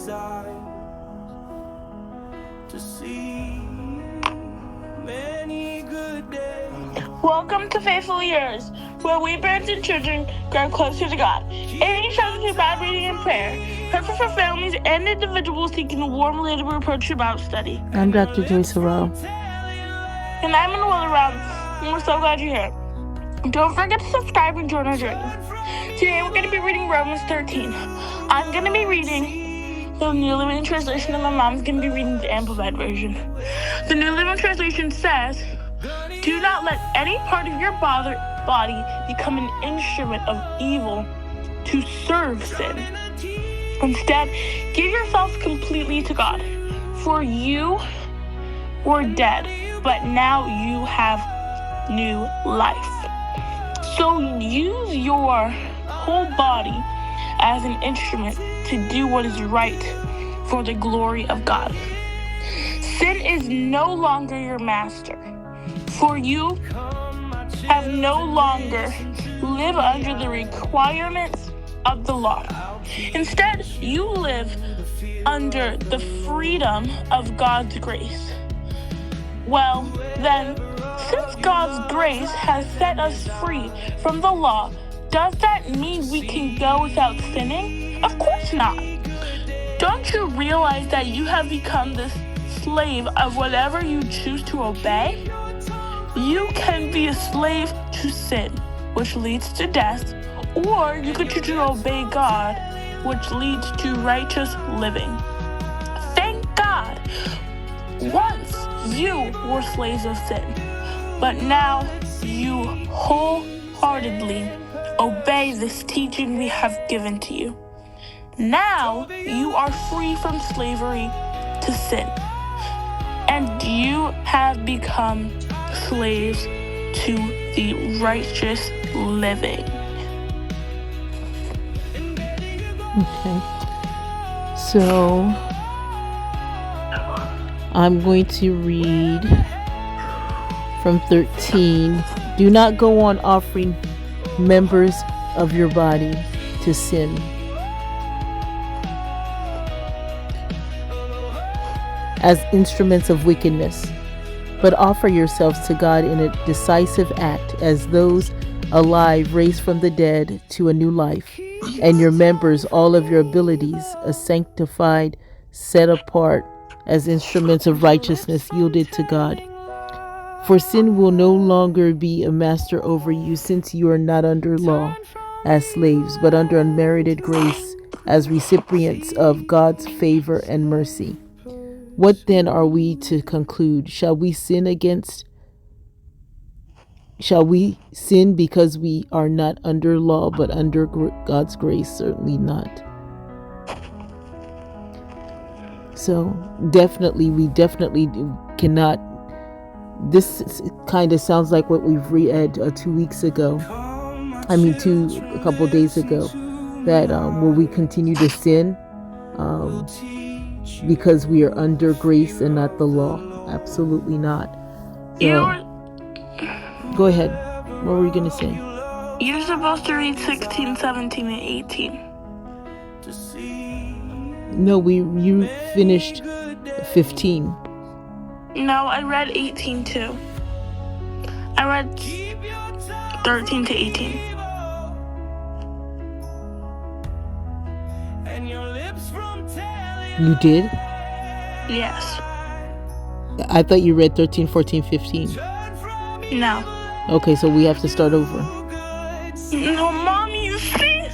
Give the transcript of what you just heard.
Welcome to Faithful Years, where we parents and children grow closer to God. Any shows through Bible reading and prayer, purpose for families and individuals seeking a warm, relatable approach to Bible study. I'm Dr. Joyce Harrell. And I'm Manuela Round, and we're so glad you're here. Don't forget to subscribe and join our journey. Today we're going to be reading Romans 13. I'm going to be reading the New Living Translation, and my mom's going to be reading the Amplified Version. The New Living Translation says, "Do not let any part of your body become an instrument of evil to serve sin. Instead, give yourselves completely to God. For you were dead, but now you have new life. So use your whole body as an instrument to do what is right for the glory of God. Sin is no longer your master, for you have no longer live under the requirements of the law. Instead, you live under the freedom of God's grace. Well, then, since God's grace has set us free from the law, does that mean we can go without sinning? Of course not. Don't you realize that you have become the slave of whatever you choose to obey? You can be a slave to sin, which leads to death, or you could choose to obey God, which leads to righteous living. Thank God! Once you were slaves of sin, but now you wholeheartedly obey this teaching we have given to you. Now you are free from slavery to sin, and you have become slaves to the righteous living." Okay. So I'm going to read from 13. "Do not go on offering members of your body to sin. As instruments of wickedness, but offer yourselves to God in a decisive act as those alive raised from the dead to a new life, and your members, all of your abilities, a sanctified, set apart as instruments of righteousness yielded to God. For sin will no longer be a master over you, since you are not under law as slaves, but under unmerited grace as recipients of God's favor and mercy. What then are we to conclude? Shall we sin because we are not under law, but under God's grace? Certainly not." So we definitely cannot. This kind of sounds like what we've read 2 weeks ago. A couple days ago, that will we continue to sin because we are under grace and not the law? Absolutely not. So, go ahead. What were you going to say? You're supposed to read 16, 17, and 18. No, you finished 15. No, I read 18 too. I read 13 to 18. You did? Yes. I thought you read 13, 14, 15. No. Okay, so we have to start over. No, Mom, you see?